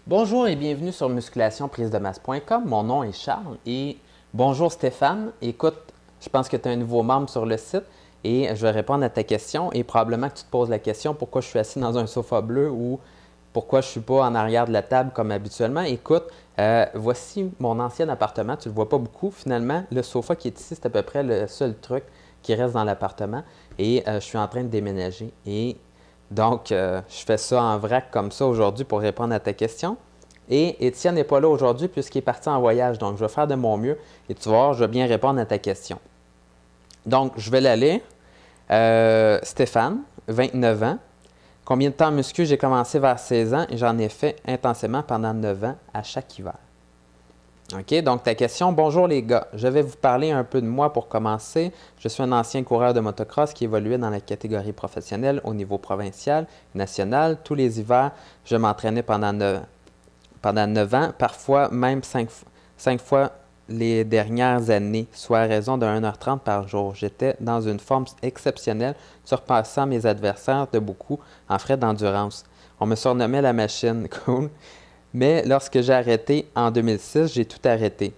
Bonjour et bienvenue sur musculationprisedemasse.com. Mon nom est Charles et bonjour Stéphane. Écoute, je pense que tu es un nouveau membre sur le site et je vais répondre à ta question et probablement que tu te poses la question pourquoi je suis assis dans un sofa bleu ou pourquoi je ne suis pas en arrière de la table comme habituellement. Écoute, voici mon ancien appartement. Tu ne le vois pas beaucoup. Finalement, le sofa qui est ici, c'est à peu près le seul truc qui reste dans l'appartement et je suis en train de déménager. Donc, je fais ça en vrac comme ça aujourd'hui pour répondre à ta question. Et Étienne n'est pas là aujourd'hui puisqu'il est parti en voyage. Donc, je vais faire de mon mieux et tu vas voir, je vais bien répondre à ta question. Donc, je vais l'aller. Stéphane, 29 ans. Combien de temps en muscu? J'ai commencé vers 16 ans et j'en ai fait intensément pendant 9 ans à chaque hiver. OK, donc ta question. Bonjour les gars, je vais vous parler un peu de moi pour commencer. Je suis un ancien coureur de motocross qui évoluait dans la catégorie professionnelle au niveau provincial, national. Tous les hivers, je m'entraînais pendant 9 ans, parfois même 5 fois les dernières années, soit à raison de 1h30 par jour. J'étais dans une forme exceptionnelle, surpassant mes adversaires de beaucoup en frais d'endurance. On me surnommait la machine. Cool. Mais lorsque j'ai arrêté en 2006, j'ai tout arrêté.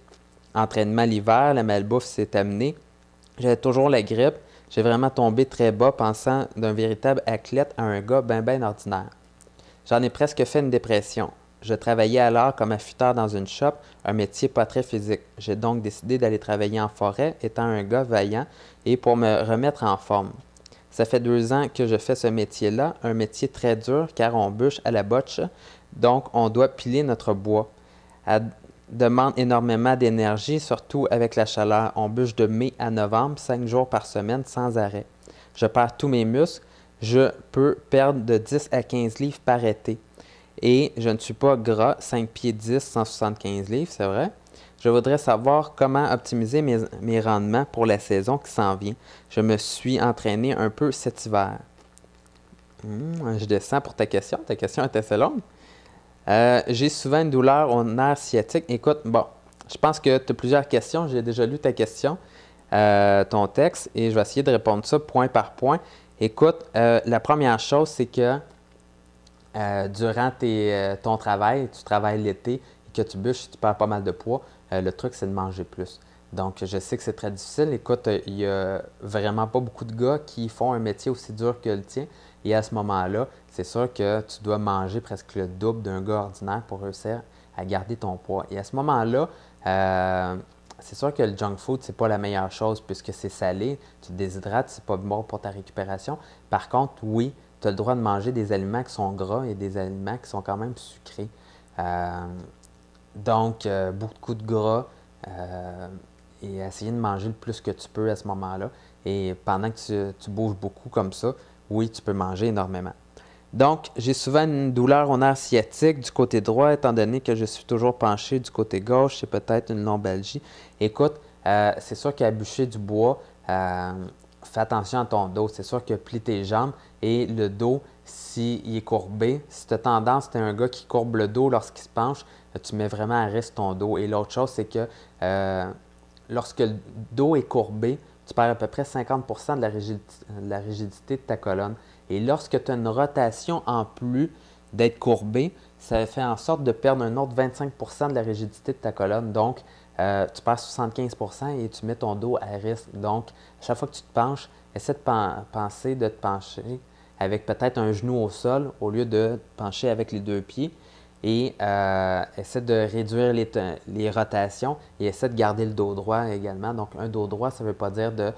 Entraînement l'hiver, la malbouffe s'est amenée. J'avais toujours la grippe. J'ai vraiment tombé très bas, pensant d'un véritable athlète à un gars ben ordinaire. J'en ai presque fait une dépression. Je travaillais alors comme affûteur dans une shop, un métier pas très physique. J'ai donc décidé d'aller travailler en forêt, étant un gars vaillant, et pour me remettre en forme. Ça fait 2 ans que je fais ce métier-là, un métier très dur car on bûche à la botche, donc on doit piler notre bois. Elle demande énormément d'énergie, surtout avec la chaleur. On bûche de mai à novembre, 5 jours par semaine sans arrêt. Je perds tous mes muscles, je peux perdre de 10 à 15 livres par été. Et je ne suis pas gras, 5 pieds 10, 175 livres, c'est vrai. Je voudrais savoir comment optimiser mes rendements pour la saison qui s'en vient. Je me suis entraîné un peu cet hiver. Je descends pour ta question. Ta question est assez longue. J'ai souvent une douleur au nerf sciatique. Écoute, bon, je pense que tu as plusieurs questions. J'ai déjà lu ta question, ton texte, et je vais essayer de répondre ça point par point. Écoute, la première chose, c'est que durant ton travail, tu travailles l'été et que tu bûches, tu perds pas mal de poids, le truc, c'est de manger plus. Donc, je sais que c'est très difficile. Écoute, il n'y a vraiment pas beaucoup de gars qui font un métier aussi dur que le tien. Et à ce moment-là, c'est sûr que tu dois manger presque le double d'un gars ordinaire pour réussir à garder ton poids. Et à ce moment-là, c'est sûr que le junk food, c'est pas la meilleure chose puisque c'est salé, tu te déshydrates, c'est pas bon pour ta récupération. Par contre, oui, tu as le droit de manger des aliments qui sont gras et des aliments qui sont quand même sucrés. Donc, beaucoup de gras et essayer de manger le plus que tu peux à ce moment-là. Et pendant que tu bouges beaucoup comme ça, oui, tu peux manger énormément. Donc, j'ai souvent une douleur au nerf sciatique du côté droit, étant donné que je suis toujours penché du côté gauche, c'est peut-être une lombalgie. Écoute, c'est sûr qu'à bûcher du bois, fais attention à ton dos. C'est sûr que plie tes jambes et le dos, s'il est courbé, si tu as tendance, tu es un gars qui courbe le dos lorsqu'il se penche, tu mets vraiment à risque ton dos. Et l'autre chose, c'est que lorsque le dos est courbé, tu perds à peu près 50% de la rigidité de ta colonne. Et lorsque tu as une rotation en plus d'être courbé, ça fait en sorte de perdre un autre 25% de la rigidité de ta colonne. Donc, tu perds 75% et tu mets ton dos à risque. Donc, à chaque fois que tu te penches, essaie de penser de te pencher avec peut-être un genou au sol au lieu de te pencher avec les 2 pieds. Et essaie de réduire les rotations et essaie de garder le dos droit également. Donc, un dos droit, ça ne veut pas dire d'être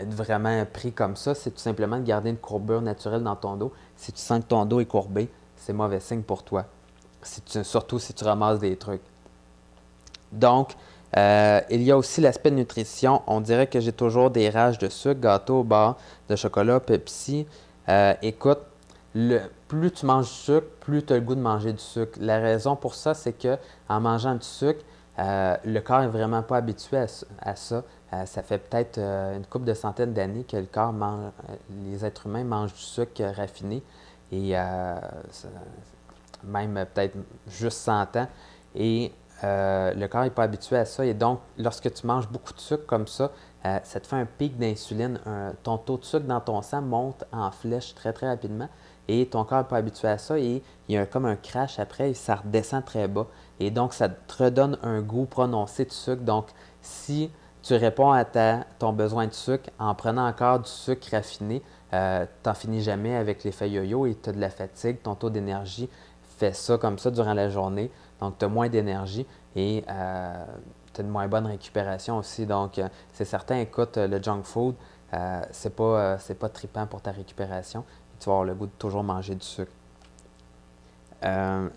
vraiment pris comme ça. C'est tout simplement de garder une courbure naturelle dans ton dos. Si tu sens que ton dos est courbé, c'est mauvais signe pour toi. Surtout si tu ramasses des trucs. Donc, il y a aussi l'aspect de nutrition. On dirait que j'ai toujours des rages de sucre, gâteau, bar, de chocolat, Pepsi. Écoute, plus tu manges du sucre, plus tu as le goût de manger du sucre. La raison pour ça, c'est que en mangeant du sucre, le corps n'est vraiment pas habitué à ça. Ça fait peut-être une couple de centaines d'années que le corps mange, les êtres humains mangent du sucre raffiné et même peut-être juste 100 ans. Et le corps n'est pas habitué à ça. Et donc, lorsque tu manges beaucoup de sucre comme ça te fait un pic d'insuline. Ton taux de sucre dans ton sang monte en flèche très, très rapidement. et ton corps n'est pas habitué à ça et il y a comme un crash après et ça redescend très bas. Et donc, ça te redonne un goût prononcé de sucre. Donc, si tu réponds à ton besoin de sucre en prenant encore du sucre raffiné, tu n'en finis jamais avec l'effet yo-yo et tu as de la fatigue, ton taux d'énergie fait ça comme ça durant la journée. Donc, tu as moins d'énergie et tu as une moins bonne récupération aussi. Donc, c'est certain, écoute, le junk food, c'est pas trippant pour ta récupération. Tu vas avoir le goût de toujours manger du sucre.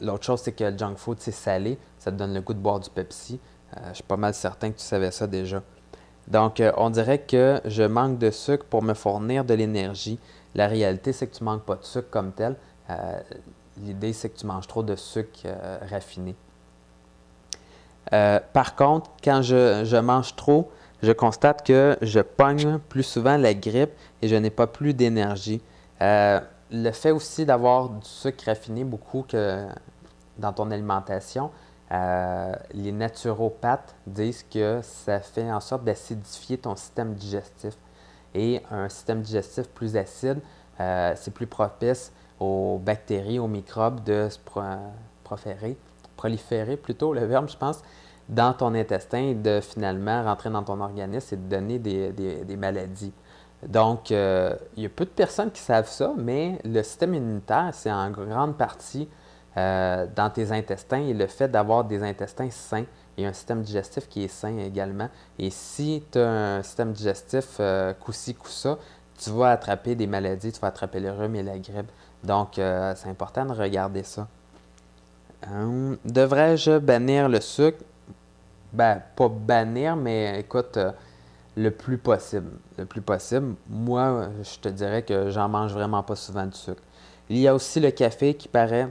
L'autre chose, c'est que le junk food, c'est salé. Ça te donne le goût de boire du Pepsi. Je suis pas mal certain que tu savais ça déjà. Donc, on dirait que je manque de sucre pour me fournir de l'énergie. La réalité, c'est que tu ne manques pas de sucre comme tel. L'idée, c'est que tu manges trop de sucre raffiné. Par contre, quand je mange trop, je constate que je pogne plus souvent la grippe et je n'ai pas plus d'énergie. Le fait aussi d'avoir du sucre raffiné beaucoup dans ton alimentation, les naturopathes disent que ça fait en sorte d'acidifier ton système digestif. Et un système digestif plus acide, c'est plus propice aux bactéries, aux microbes de se proliférer plutôt, le verbe, je pense, dans ton intestin et de finalement rentrer dans ton organisme et de donner des maladies. Donc, il y a peu de personnes qui savent ça, mais le système immunitaire, c'est en grande partie dans tes intestins et le fait d'avoir des intestins sains et un système digestif qui est sain également. Et si tu as un système digestif coup-ci, coup-ça, tu vas attraper des maladies, tu vas attraper le rhume et la grippe. Donc, c'est important de regarder ça. Devrais-je bannir le sucre? Ben, pas bannir, mais écoute, le plus possible. Le plus possible. Moi, je te dirais que j'en mange vraiment pas souvent de sucre. Il y a aussi le café qui paraît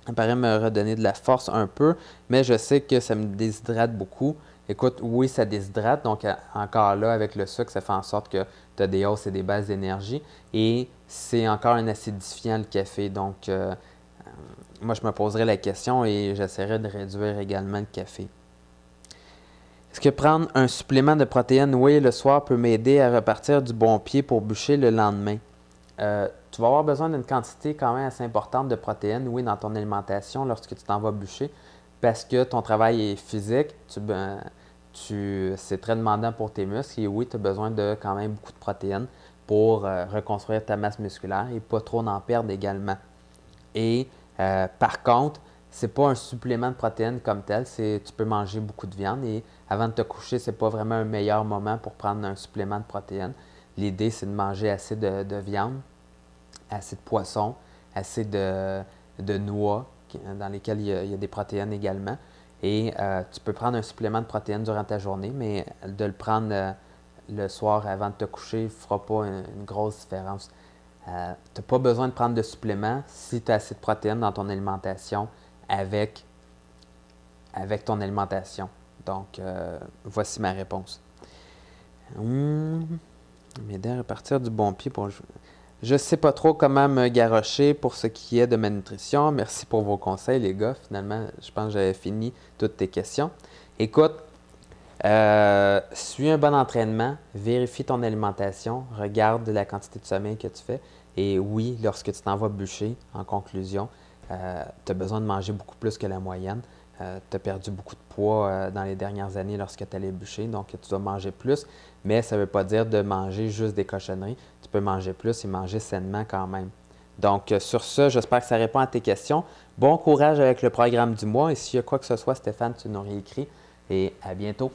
me redonner de la force un peu, mais je sais que ça me déshydrate beaucoup. Écoute, oui, ça déshydrate, donc encore là, avec le sucre, ça fait en sorte que tu as des hausses et des baisses d'énergie. Et c'est encore un acidifiant, le café. Donc, moi, je me poserais la question et j'essaierais de réduire également le café. Est-ce que prendre un supplément de protéines whey le soir peut m'aider à repartir du bon pied pour bûcher le lendemain? Tu vas avoir besoin d'une quantité quand même assez importante de protéines, oui, dans ton alimentation lorsque tu t'en vas bûcher, parce que ton travail est physique, c'est très demandant pour tes muscles et oui, tu as besoin de quand même beaucoup de protéines pour reconstruire ta masse musculaire et pas trop en perdre également. Et par contre, ce n'est pas un supplément de protéines comme tel, tu peux manger beaucoup de viande et avant de te coucher, ce n'est pas vraiment un meilleur moment pour prendre un supplément de protéines. L'idée, c'est de manger assez de viande, assez de poisson, assez de noix dans lesquelles il y a des protéines également. Et tu peux prendre un supplément de protéines durant ta journée, mais de le prendre le soir avant de te coucher ne fera pas une grosse différence. Tu n'as pas besoin de prendre de supplément si tu as assez de protéines dans ton alimentation avec ton alimentation. Donc, voici ma réponse. M'aider à repartir du bon pied pour... Je ne sais pas trop comment me garrocher pour ce qui est de ma nutrition. Merci pour vos conseils, les gars. Finalement, je pense que j'avais fini toutes tes questions. Écoute, suis un bon entraînement, vérifie ton alimentation, regarde la quantité de sommeil que tu fais. Et oui, lorsque tu t'en vas bûcher, en conclusion, tu as besoin de manger beaucoup plus que la moyenne. Tu as perdu beaucoup de poids dans les dernières années lorsque tu allais bûcher, donc tu dois manger plus. Mais ça ne veut pas dire de manger juste des cochonneries. Tu peux manger plus et manger sainement quand même. Donc, sur ce, j'espère que ça répond à tes questions. Bon courage avec le programme du mois. Et s'il y a quoi que ce soit, Stéphane, tu nous réécris. Et à bientôt.